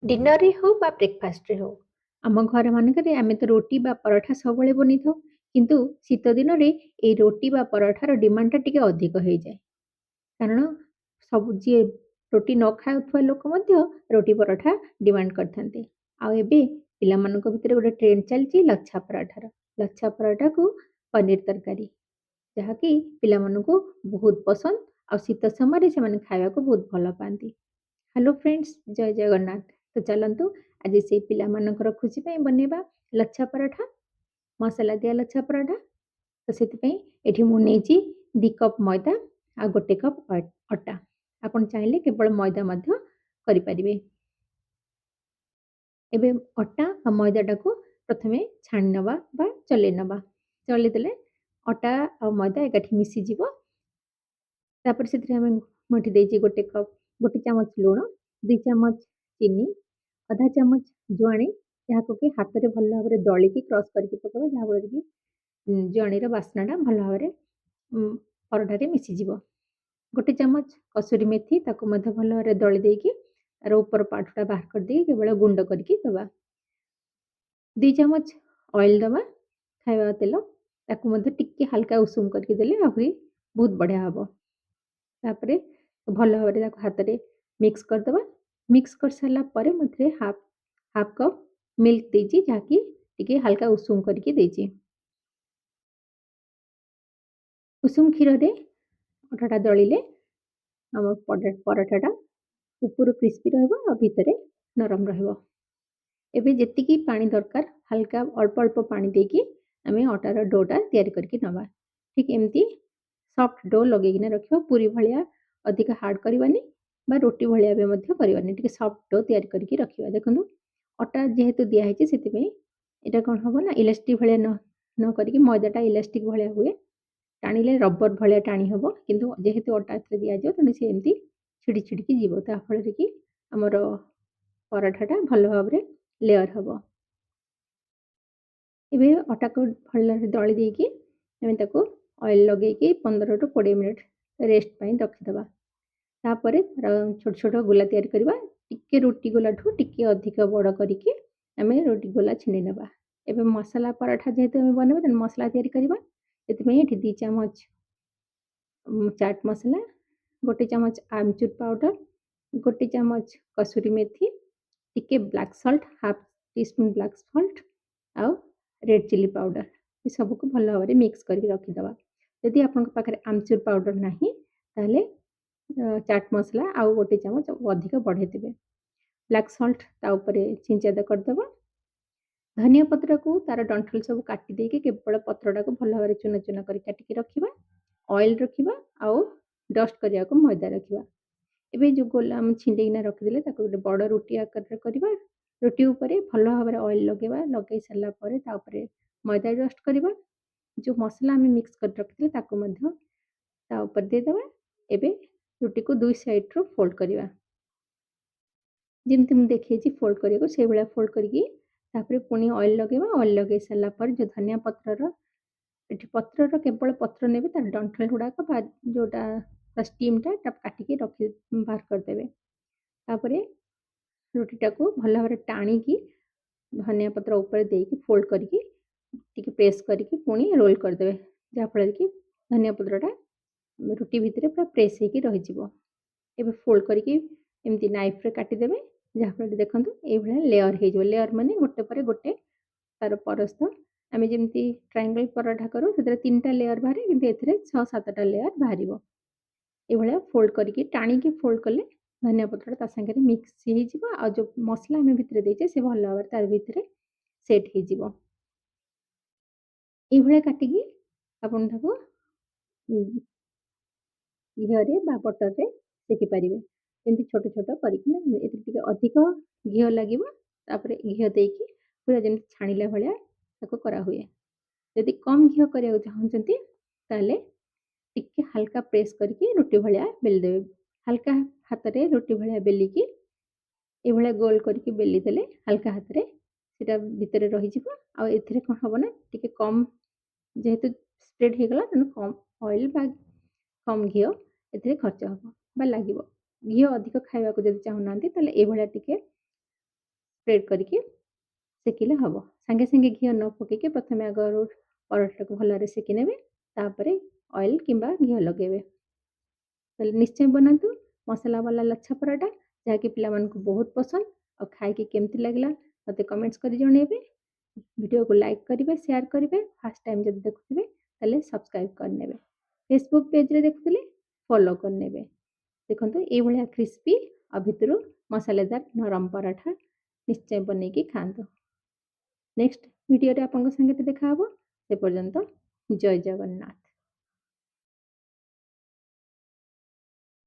ଡିନରରେ ହଉ ବା ବ୍ରେକଫାଷ୍ଟରେ ହଉ, ଆମ ଘରମାନଙ୍କରେ ଆମେ ତ ରୁଟି ବା ପରଠା ସବୁବେଳେ ବନେଇଥାଉ। କିନ୍ତୁ ଶୀତ ଦିନରେ ଏଇ ରୁଟି ବା ପରଠାର ଡିମାଣ୍ଡଟା ଟିକେ ଅଧିକ ହେଇଯାଏ। କାରଣ ସବୁ ଯିଏ ରୁଟି ନ ଖାଉଥିବା ଲୋକ ମଧ୍ୟ ରୁଟି ପରଠା ଡିମାଣ୍ଡ କରିଥାନ୍ତି। ଆଉ ଏବେ ପିଲାମାନଙ୍କ ଭିତରେ ଗୋଟେ ଟ୍ରେଣ୍ଡ ଚାଲିଛି ଲଚ୍ଛା ପରାଠାର। ଲଚ୍ଛା ପରଠାକୁ ପନିର ତରକାରୀ, ଯାହାକି ପିଲାମାନଙ୍କୁ ବହୁତ ପସନ୍ଦ ଆଉ ଶୀତ ସମୟରେ ସେମାନେ ଖାଇବାକୁ ବହୁତ ଭଲ ପାଆନ୍ତି। ହ୍ୟାଲୋ ଫ୍ରେଣ୍ଡସ୍, ଜୟ ଜଗନ୍ନାଥ। ତ ଚାଲନ୍ତୁ ଆଜି ସେଇ ପିଲାମାନଙ୍କର ଖୁସି ପାଇଁ ବନେଇବା ଲଚ୍ଛା ପରଠା, ମସଲା ଦିଆ ଲଚ୍ଛା ପରଠା। ତ ସେଥିପାଇଁ ଏଠି ମୁଁ ନେଇଛି 2 କପ୍ ମଇଦା ଆଉ 1 କପ୍ ଅଟା। ଆପଣ ଚାହିଁଲେ କେବଳ ମଇଦା ମଧ୍ୟ କରିପାରିବେ। ଏବେ ଅଟା ଆଉ ମଇଦାଟାକୁ ପ୍ରଥମେ ଛାଣି ନେବା ବା ଚଲେଇ ନେବା। ଚଲେଇ ଦେଲେ ଅଟା ଆଉ ମଇଦା ଏକାଠି ମିଶିଯିବ। ତାପରେ ସେଥିରେ ମୁଁ ଏଠି ଦେଇଛି 1 କପ୍ 1 ଚାମଚ ଲୁଣ, 2 ଚାମଚ ଚିନି, ଅଧା ଚାମଚ ଜୁଆଣି, ଯାହାକୁ କି ହାତରେ ଭଲ ଭାବରେ ଦଳିକି କ୍ରସ୍ କରିକି ପକେଇବା, ଯାହାଫଳରେ କି ଜୁଆଣିର ବାସ୍ନାଟା ଭଲ ଭାବରେ ଉଁ, ପରଠାରେ ମିଶିଯିବ। 1 ଚାମଚ କସୁରୀ ମେଥି, ତାକୁ ମଧ୍ୟ ଭଲ ଭାବରେ ଦଳି ଦେଇକି ତାର ଉପର ପାର୍ଟଟା ବାହାର କରିଦେଇକି କେବଳ ଗୁଣ୍ଡ କରିକି ଦେବା। 2 ଚାମଚ ଅଏଲ୍ ଦେବା, ଖାଇବା ତେଲ, ତାକୁ ମଧ୍ୟ ଟିକେ ହାଲକା ଉଷୁମ କରିକି ଦେଲେ ଆହୁରି ବହୁତ ବଢ଼ିଆ ହବ। ତାପରେ ଭଲ ଭାବରେ ତାକୁ ହାତରେ ମିକ୍ସ କରିଦେବା। ମିକ୍ସ କରିସାରିଲା ପରେ ମୁଁ ଏଥିରେ ହାଫ୍ କପ୍ ମିଲ୍କ ଦେଇଛି, ଯାହାକି ଟିକେ ହାଲକା ଉଷୁମ କରିକି ଦେଇଛି। ଉଷୁମ କ୍ଷୀରରେ ଅଟାଟା ଦଳିଲେ ଆମ ପରଠାଟା ଉପରୁ କ୍ରିସ୍ପି ରହିବ ଆଉ ଭିତରେ ନରମ ରହିବ। ଏବେ ଯେତିକି ପାଣି ଦରକାର, ହାଲକା ଅଳ୍ପ ଅଳ୍ପ ପାଣି ଦେଇକି ଆମେ ଅଟାର ଡୋଟା ତିଆରି କରିକି ନେବା। ଠିକ୍ ଏମିତି ସଫ୍ଟ ଡୋ ଲଗେଇକିନା ରଖିବା। ପୁରୀ ଭଳିଆ ଅଧିକ ହାର୍ଡ଼ କରିବାନି ବା ରୁଟି ଭଳିଆ ବି ମଧ୍ୟ କରିବାନି। ଟିକେ ସଫ୍ଟ ଡୋ ତିଆରି କରିକି ରଖିବା। ଦେଖନ୍ତୁ ଅଟା ଯେହେତୁ ଦିଆହେଇଛି, ସେଥିପାଇଁ ଏଇଟା କ'ଣ ହବ ନା ଇଲାଷ୍ଟିକ୍ ଭଳିଆ ନ କରିକି, ମଇଦାଟା ଇଲାଷ୍ଟିକ୍ ଭଳିଆ ହୁଏ। ଟାଣିଲେ ରବର ଭଳିଆ ଟାଣି ହେବ। କିନ୍ତୁ ଯେହେତୁ ଅଟା ଏଥିରେ ଦିଆଯିବ, ତେଣୁ ସେ ଏମିତି ଛିଡ଼ି ଛିଡ଼ିକି ଯିବ। ତା ଫଳରେ କି ଆମର ପରଠାଟା ଭଲ ଭାବରେ ଲେୟର ହେବ। ଏବେ ଅଟାକୁ ଭଲରେ ଦଳି ଦେଇକି ଆମେ ତାକୁ ଅଏଲ୍ ଲଗେଇକି 15ରୁ 20 ମିନିଟ୍ ରେଷ୍ଟ ପାଇଁ ରଖିଦେବା। ତାପରେ ଛୋଟ ଛୋଟ ଗୋଲା ତିଆରି କରିବା। ଟିକେ ରୁଟି ଗୋଲାଠୁ ଟିକେ ଅଧିକ ବଡ଼ କରିକି ଆମେ ରୁଟି ଗୋଲା ଛିଣ୍ଡେଇ ନେବା। ଏବେ ମସଲା ପରଠା ଯେହେତୁ ଆମେ ବନେଇବା, ତେଣୁ ମସଲା ତିଆରି କରିବା। ସେଥିପାଇଁ ଏଠି 2 ଚାମଚ ଚାଟ୍ ମସଲା, 1 ଚାମଚ ଆମଚୁର ପାଉଡର, 1 ଚାମଚ କସୁରୀ ମେଥି, ଟିକେ black salt, half teaspoon black salt ଆଉ ରେଡ୍ ଚିଲି ପାଉଡର, ଏ ସବୁକୁ ଭଲ ଭାବରେ ମିକ୍ସ କରିକି ରଖିଦେବା। ଯଦି ଆପଣଙ୍କ ପାଖରେ ଆମଚୁର ପାଉଡର ନାହିଁ, ତାହେଲେ ଚାଟ୍ ମସଲା ଆଉ 1 ଚାମଚ ଅଧିକ ବଢ଼େଇଦେବେ। ବ୍ଲାକ୍ ସଲ୍ଟ ତା ଉପରେ ଛିଞ୍ଚାଦ କରିଦେବା। ଧନିଆ ପତ୍ରକୁ ତାର ଡଣ୍ଠଲ ସବୁ କାଟି ଦେଇକି କେବଳ ପତ୍ରଟାକୁ ଭଲ ଭାବରେ ଚୂନ ଚୂନ କରି କାଟିକି ରଖିବା। ଅଏଲ୍ ରଖିବା ଆଉ ଡଷ୍ଟ କରିବାକୁ ମଇଦା ରଖିବା। ଏବେ ଯେଉଁ ଗୋଲା ଆମେ ଛିଣ୍ଡେଇକିନା ରଖିଦେଲେ, ତାକୁ ଗୋଟେ ବଡ଼ ରୁଟି ଆକାରରେ କରିବା। ରୁଟି ଉପରେ ଭଲ ଭାବରେ ଅଏଲ୍ ଲଗେଇବା। ଲଗେଇ ସାରିଲା ପରେ ତା ଉପରେ ମଇଦା ଡଷ୍ଟ କରିବା। ଯେଉଁ ମସଲା ଆମେ ମିକ୍ସ କରି ରଖିଥିଲେ, ତାକୁ ମଧ୍ୟ ତା ଉପରେ ଦେଇଦେବା। ଏବେ ରୁଟିକୁ 2 ସାଇଡ଼୍ରୁ ଫୋଲ୍ଡ କରିବା। ଯେମିତି ମୁଁ ଦେଖେଇଛି ଫୋଲ୍ଡ କରିବାକୁ, ସେଇଭଳିଆ ଫୋଲ୍ଡ କରିକି ତାପରେ ପୁଣି ଅଏଲ୍ ଲଗେଇବା। ଅଏଲ୍ ଲଗେଇ ସାରିଲା ପରେ ଯେଉଁ ଧନିଆ ପତ୍ରର, ଏଠି ପତ୍ରର କେବଳ ପତ୍ର ନେବେ, ତାର ଡଣ୍ଠଲ ଗୁଡ଼ାକ ବା ଯେଉଁଟା ତା ଷ୍ଟିମ୍‌ଟା ତାକୁ କାଟିକି ବାହାର କରିଦେବେ। ତାପରେ ରୁଟିଟାକୁ ଭଲ ଭାବରେ ଟାଣିକି ଧନିଆ ପତ୍ର ଉପରେ ଦେଇକି ଫୋଲ୍ଡ କରିକି ଟିକେ ପ୍ରେସ୍ କରିକି ପୁଣି ରୋଲ୍ କରିଦେବେ, ଯାହାଫଳରେ କି ଧନିଆ ପତ୍ରଟା ରୁଟି ଭିତରେ ପୁରା ପ୍ରେସ୍ ହେଇକି ରହିଯିବ। ଏବେ ଫୋଲ୍ଡ କରିକି ଏମିତି ନାଇଫ୍‌ରେ କାଟିଦେବେ, ଯାହାଫଳରେ ଦେଖନ୍ତୁ ଏଇଭଳିଆ ଲେୟର ହେଇଯିବ। ଲେୟର ମାନେ ଗୋଟେ ପରେ ଗୋଟେ ତାର ପରସ୍ତ। ଆମେ ଯେମିତି ଟ୍ରାୟାଙ୍ଗଲ୍ ପରଠା କରୁ, ସେଥିରେ 3ଟା ଲେୟର ବାହାରେ, କିନ୍ତୁ ଏଥିରେ 6-7ଟା ଲେୟର ବାହାରିବ। ଏଇଭଳିଆ ଫୋଲ୍ଡ କରିକି ଟାଣିକି ଫୋଲ୍ଡ କଲେ ଧନିଆ ପତ୍ରଟା ତା ସାଙ୍ଗରେ ମିକ୍ସ ହେଇଯିବ, ଆଉ ଯେଉଁ ମସଲା ଆମେ ଭିତରେ ଦେଇଛେ, ସେ ଭଲ ଭାବରେ ତାର ଭିତରେ ସେଟ୍ ହେଇଯିବ। ଏଇଭଳିଆ କାଟିକି ଆପଣ ତାକୁ ଘିଅରେ ବା ବଟରରେ ସେକିପାରିବେ। ଏମିତି ଛୋଟ ଛୋଟ କରିକିନା ଏଥିରେ ଟିକେ ଅଧିକ ଘିଅ ଲାଗିବ। ତାପରେ ଘିଅ ଦେଇକି ପୁରା ଯେମିତି ଛାଣିଲା ଭଳିଆ ତାକୁ କରାହୁଏ। ଯଦି କମ୍ ଘିଅ କରିବାକୁ ଚାହୁଁଛନ୍ତି, ତାହେଲେ ଟିକେ ହାଲକା ପ୍ରେସ୍ କରିକି ରୁଟି ଭଳିଆ ବେଲିଦେବେ। ହାଲକା ହାତରେ ରୁଟି ଭଳିଆ ବେଲିକି ଏଇଭଳିଆ ଗୋଲ କରିକି ବେଲି ଦେଲେ ହାଲକା ହାତରେ ସେଇଟା ଭିତରେ ରହିଯିବ। ଆଉ ଏଥିରେ କ'ଣ ହବ ନା, ଟିକେ କମ୍ ଯେହେତୁ ସ୍ପ୍ରେଡ୍ ହେଇଗଲା, ତେଣୁ କମ୍ ଅଏଲ୍ ବା କମ୍ ଘିଅ ଏଥିରେ ଖର୍ଚ୍ଚ ହେବ ବା ଲାଗିବ। ଘିଅ ଅଧିକ ଖାଇବାକୁ ଯଦି ଚାହୁଁନାହାନ୍ତି, ତାହେଲେ ଏଇଭଳିଆ ଟିକେ ସ୍ପ୍ରେଡ୍ କରିକି ସେକିଲେ ହେବ। ସାଙ୍ଗେ ସାଙ୍ଗେ ଘିଅ ନ ପକେଇକି ପ୍ରଥମେ ଆଗରୁ ପରଟାଟାକୁ ଭଲରେ ସେକି ନେବେ, ତାପରେ ଅଏଲ୍ କିମ୍ବା ଘିଅ ଲଗେଇବେ। ତାହେଲେ ନିଶ୍ଚୟ ବନାନ୍ତୁ ମସଲା ବାଲା ଲଚ୍ଛା ପରାଟା, ଯାହାକି ପିଲାମାନଙ୍କୁ ବହୁତ ପସନ୍ଦ। ଆଉ ଖାଇକି କେମିତି ଲାଗିଲା ମୋତେ କମେଣ୍ଟସ୍ କରି ଜଣେଇବେ। ଭିଡ଼ିଓକୁ ଲାଇକ୍ କରିବେ, ସେୟାର କରିବେ। ଫାର୍ଷ୍ଟ ଟାଇମ୍ ଯଦି ଦେଖୁଥିବେ ତାହେଲେ ସବସ୍କ୍ରାଇବ୍ କରିନେବେ। ଫେସବୁକ୍ ପେଜ୍‌ରେ ଦେଖୁଥିଲେ ଫଲୋ କରିନେବେ। ଦେଖନ୍ତୁ ଏଇଭଳିଆ କ୍ରିସ୍ପି ଆଉ ଭିତରୁ ମସଲାଦାର ନରମ ପରାଠା ନିଶ୍ଚୟ ବନେଇକି ଖାଆନ୍ତୁ। ନେକ୍ସଟ ଭିଡ଼ିଓରେ ଆପଣଙ୍କ ସାଙ୍ଗରେ ଦେଖା ହେବ। ସେ ପର୍ଯ୍ୟନ୍ତ ଜୟ ଜଗନ୍ନାଥ।